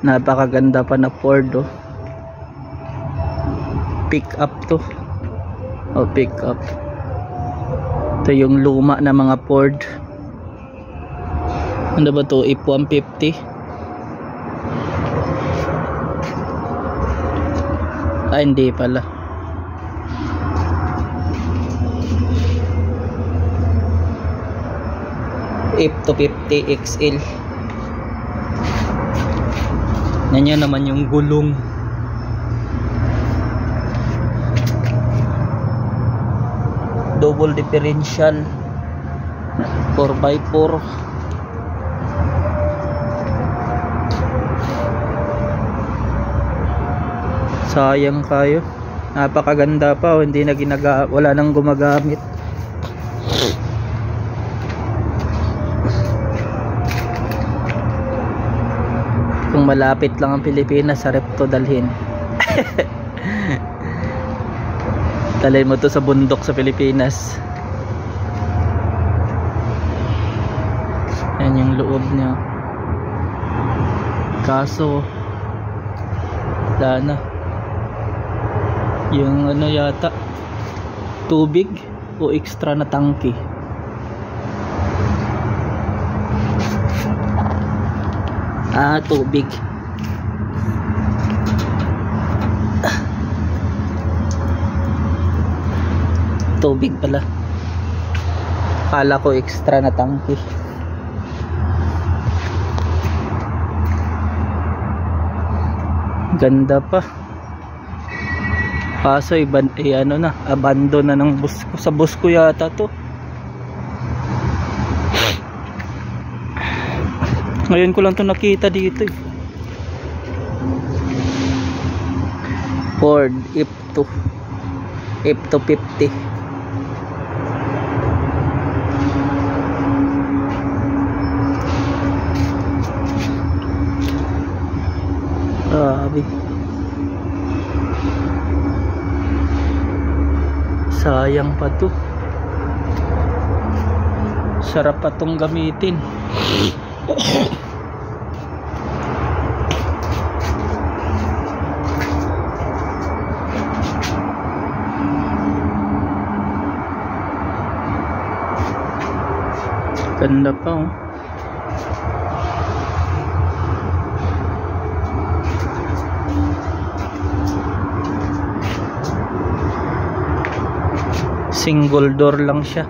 Napakaganda pa na Ford, oh. Pick up to. Oh, pick up. Ito yung luma na mga Ford. Ano ba to? F-150. Hindi pala. F-250 XL. Yan naman yung gulong. Double differential 4x4. Sayang kayo. Napakaganda pa, hindi na wala nang gumagamit. Kung malapit lang ang Pilipinas, sa rep to dalhin. Dalhin mo to sa bundok sa Pilipinas. Yan yung loob niya. Kaso wala na. Yung ano yata, tubig o extra na tangke. Tubig. Tubig pala. Kala ko extra na tangke. Ganda pa. Kaso ano na, abandon na ng bus ko. Sa bus ko yata to. Ngayon ko lang to nakita dito, eh. Ford F-250. Grabe. Sayang pa to. Sarap pa tong gamitin. Ganda pa, oh. Single door lang siya.